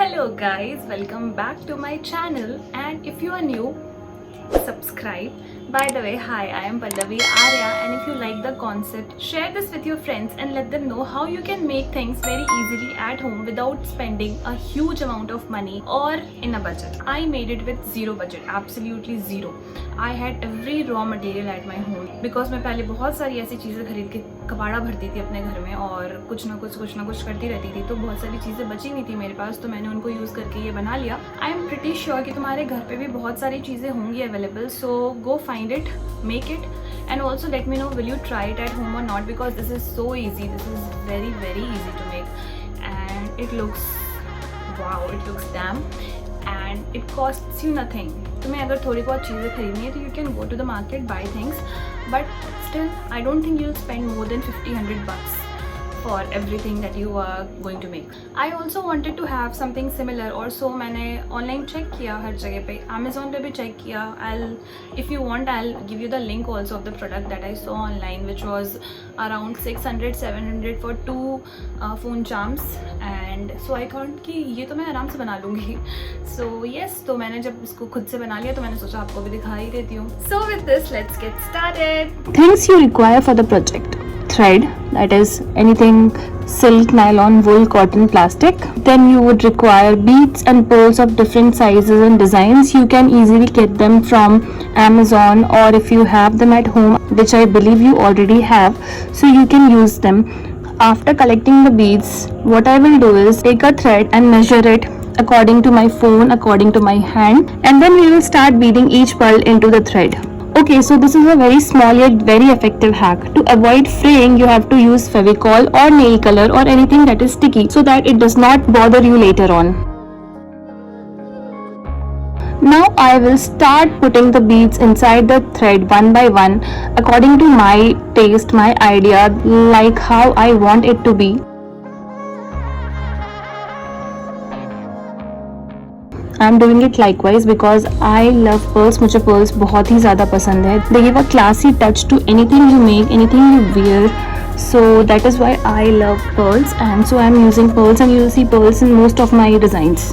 Hello guys, welcome back to my channel, and if you are new, subscribe. By the way, hi, I am Pallavi Arya, and if you like the concept, share this with your friends and let them know how you can make things very easily at home without spending a huge amount of money or in a budget. I made it with zero budget, absolutely zero. I had every raw material at my home because मैं पहले बहुत सारी ऐसी चीज़ें खरीद के कबाड़ा भरती थी अपने घर में और कुछ ना कुछ करती रहती थी, तो बहुत सारी चीज़ें बची हुई थी मेरे पास, तो मैंने उनको यूज़ करके ये बना लिया. आई एम प्रिटी श्योर कि तुम्हारे घर पे भी बहुत सारी चीज़ें होंगी available, so go find it, make it, and also let me know will you try it at home or not, because this is so easy. This is very easy to make, and it looks wow, it looks damn, and it costs you nothing. तुम्हें अगर थोड़ी बहुत चीज़ें खरीदनी है तो you can go to the market, buy things, but still I don't think you'll spend more than 50-100 bucks for everything that you are going to make. I also wanted to have something similar, और so मैंने online check किया हर जगह पे, Amazon पे भी check किया. If you want, I'll give you the link also of the product that I saw online, which was around 600-700 for 2 phone charms, and so I thought कि ये तो मैं आराम से बना लूँगी. So yes, तो मैंने जब इसको खुद से बना लिया तो मैंने सोचा आपको भी दिखा ही देती हूँ. So with this, let's get started. Things you require for the project: thread, that is anything silk, nylon, wool, cotton, plastic. Then you would require beads and pearls of different sizes and designs. You can easily get them from Amazon, or if you have them at home, which I believe you already have, so you can use them. After collecting the beads, what I will do is take a thread and measure it according to my phone, according to my hand, and then we will start beading each pearl into the thread. Okay, so this is a very small yet very effective hack. To avoid fraying, you have to use Fevicol or nail color or anything that is sticky so that it does not bother you later on. Now I will start putting the beads inside the thread one by one according to my taste, my idea, like how I want it to be. I'm doing it likewise because I love pearls. मुझे pearls बहुत ही ज़्यादा पसंद है. They give a classy touch to anything you make, anything you wear. So that is why I love pearls, and so I'm using pearls, and you will see pearls in most of my designs.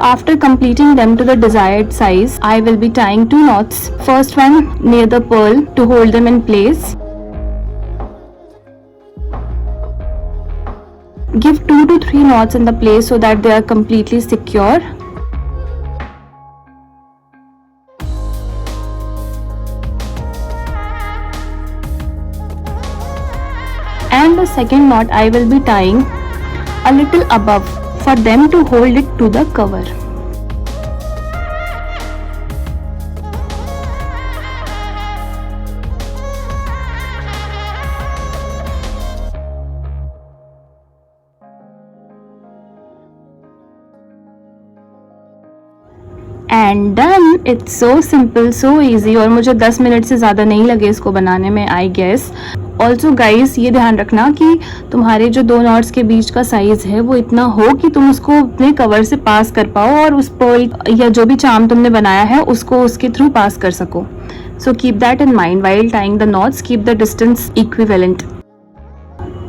After completing them to the desired size, I will be tying 2 knots. First one near the pearl to hold them in place. Give 2 to 3 knots in the place so that they are completely secure. And the second knot I will be tying a little above for them to hold it to the cover. And done. It's so simple, so easy, और मुझे 10 minute से ज़्यादा नहीं लगे इसको बनाने में, I guess. Also guys, ये ध्यान रखना कि तुम्हारे जो 2 नॉट्स के बीच का साइज है वो इतना हो कि तुम उसको अपने कवर से पास कर पाओ और उस पर्ल या जो भी चार्म तुमने बनाया है उसको उसके थ्रू पास कर सको. So keep that in mind while tying the knots. Keep the distance equivalent.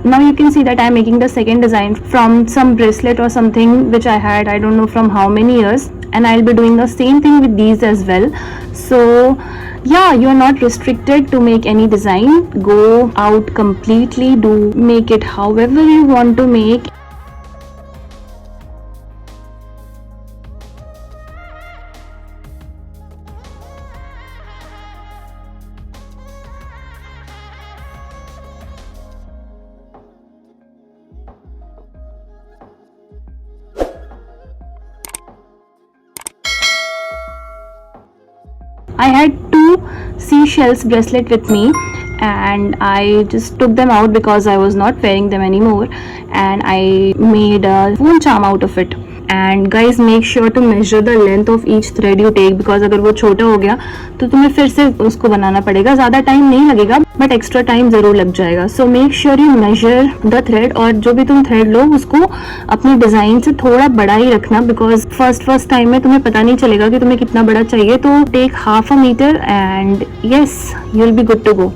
Now you can see that I am making the second design from some bracelet or something which I had, I don't know from how many years, and I'll be doing the same thing with these as well. So yeah, you are not restricted to make any design. Go out completely, do make it however you want to make. I had 2 seashells bracelet with me, and I just took them out because I was not wearing them anymore, and I made a phone charm out of it. And guys make sure to measure the length of each thread you take, because अगर वो छोटा हो गया तो तुम्हें फिर से उसको बनाना पड़ेगा. ज़्यादा टाइम नहीं लगेगा बट एक्स्ट्रा टाइम ज़रूर लग जाएगा. So make sure you measure the thread, और जो भी तुम थ्रेड लो उसको अपने डिज़ाइन से थोड़ा बड़ा ही रखना, बिकॉज फर्स्ट टाइम में तुम्हें पता नहीं चलेगा कि तुम्हें कितना बड़ा चाहिए. तो take half a metre and yes you will be good to go.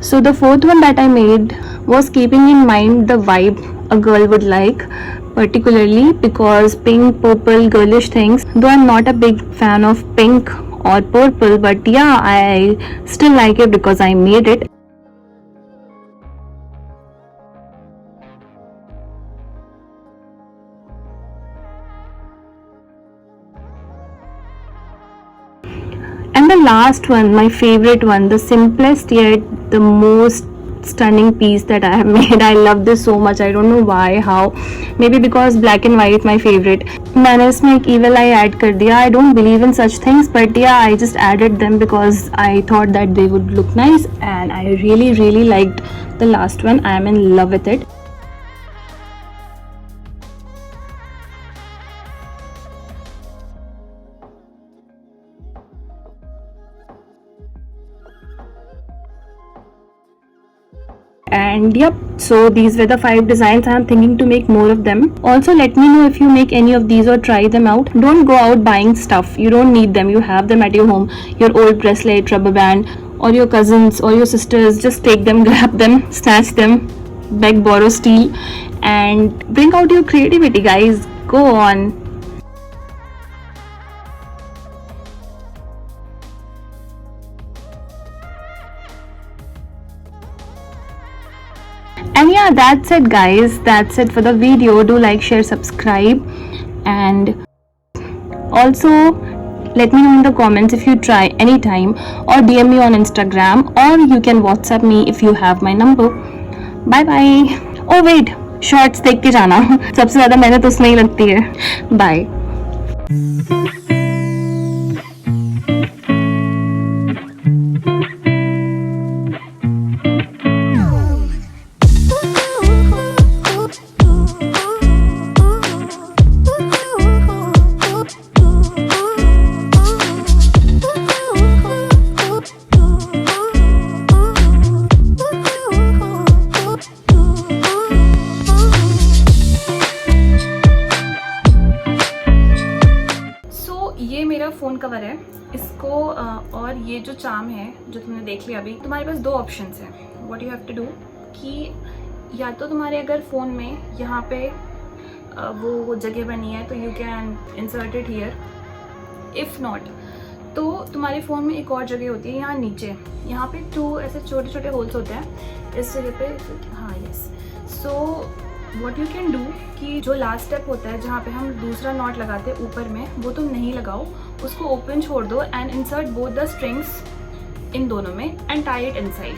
So the fourth one that I made was keeping in mind the vibe a girl would like, particularly because pink, purple, girlish things. Though I'm not a big fan of pink or purple, but yeah, I still like it because I made it. And the last one, my favorite one, the simplest yet the most stunning piece that I have made. I love this so much. I don't know why, how. Maybe because black and white my favorite. मैंने इसमें एक evil eye add कर दिया. I don't believe in such things, but yeah, I just added them because I thought that they would look nice, and I really liked the last one. I am in love with it. And yep, so these were the 5 designs. I am thinking to make more of them. Also let me know if you make any of these or try them out. Don't go out buying stuff, you don't need them, you have them at your home. Your old bracelet, rubber band, or your cousins or your sisters, just take them, grab them, snatch them, beg, borrow, steal, and bring out your creativity, guys. Go on. And yeah, that's it guys, that's it for the video. Do like, share, subscribe, and also let me know in the comments if you try anytime, or DM me on Instagram, or you can WhatsApp me if you have my number. Bye bye. Oh wait, shorts देख के जाना. सबसे ज़्यादा मेहनत उसमें ही लगती है. Bye. ये मेरा फ़ोन कवर है. इसको और ये जो चार्म है जो तुमने देख लिया अभी, तुम्हारे पास 2 ऑप्शंस हैं. What you have to do कि या तो तुम्हारे अगर फ़ोन में यहाँ पे वो जगह बनी है तो you can insert it here. If not तो तुम्हारे फ़ोन में एक और जगह होती है यहाँ नीचे. यहाँ पे 2 ऐसे छोटे छोटे होल्स होते हैं इस जगह पे. हाँ yes. So what you can do कि जो लास्ट स्टेप होता है जहाँ पे हम दूसरा नॉट लगाते हैं ऊपर में, वो तुम नहीं लगाओ, उसको ओपन छोड़ दो and insert both the strings in दोनों में एंड टाई इट इनसाइड.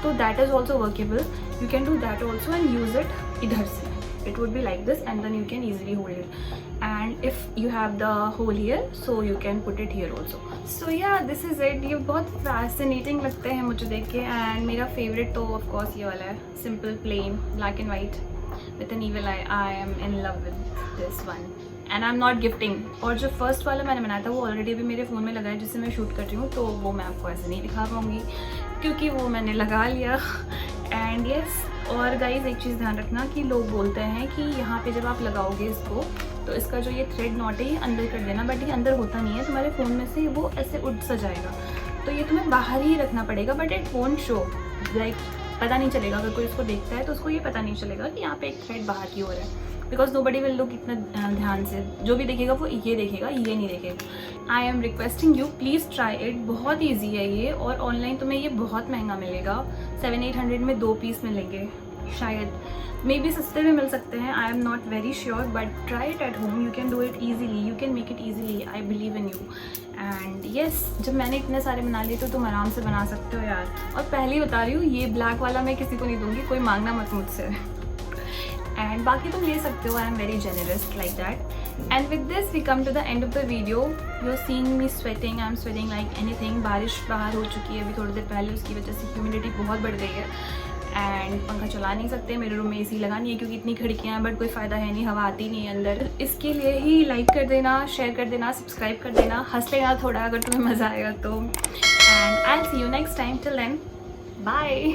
तो that is also workable. You can do that also and use it इधर से. it would be like this and then you can easily hold it, and if you have the hole here so you can put it here also. So yeah, this is it. ये बहुत fascinating लगते हैं मुझे देख के, and मेरा favorite तो of course ये वाला है, simple plain black and white with an evil eye. I am in love with this one and I'm not gifting. और जो फर्स्ट वाला मैंने बनाया था वो ऑलरेडी अभी मेरे फ़ोन में लगा है जिससे मैं शूट कर रही हूँ, तो वो मैं आपको ऐसे नहीं दिखा पाऊँगी क्योंकि वो मैंने लगा लिया. एंड यस, और गाइज एक चीज़ ध्यान रखना कि लोग बोलते हैं कि यहाँ पे जब आप लगाओगे इसको तो इसका जो ये थ्रेड नॉट है ये अंदर कर देना, बट ये अंदर होता नहीं है. तुम्हारे फ़ोन में से वो ऐसे उठ सा जाएगा, तो ये तुम्हें बाहर ही रखना पड़ेगा. But it won't show, like पता नहीं चलेगा. अगर कोई इसको देखता है तो उसको ये पता नहीं चलेगा कि यहाँ पे एक थ्रेड बाहर की हो रहा है, because nobody will look इतना ध्यान से. जो भी देखेगा वो ये देखेगा, ये नहीं देखेगा. I am requesting you please try it. बहुत ईजी है ये, और ऑनलाइन तुम्हें ये बहुत महंगा मिलेगा. 700-800 में 2 पीस मिलेंगे शायद, मे बी सस्ते में मिल सकते हैं. I am not very sure, but try it at home. You can do it easily, you can make it easily. I believe in you. And yes, जब मैंने इतने सारे बना लिए तो तुम आराम से बना सकते हो यार. और पहले ही बता रही हूँ, ये ब्लैक वाला मैं किसी को नहीं दूंगी, कोई मांगना मत मुझसे. एंड बाकी तुम ले सकते हो. I am very generous like that. And with this we come to the end of the video. You are seeing me sweating. I am sweating like anything. बारिश बाहर हो चुकी है अभी थोड़ी देर पहले, उसकी वजह से ह्यूमिडिटी बहुत बढ़ गई है. एंड पंखा चला नहीं सकते, मेरे रूम में एसी लगा नहीं है क्योंकि इतनी खिड़कियाँ हैं, बट कोई फ़ायदा है नहीं, हवा आती नहीं है अंदर। इसके लिए ही लाइक कर देना, शेयर कर देना, सब्सक्राइब कर देना, हंस लेना थोड़ा अगर तुम्हें मज़ा आएगा तो। And I will see you next time, till then bye.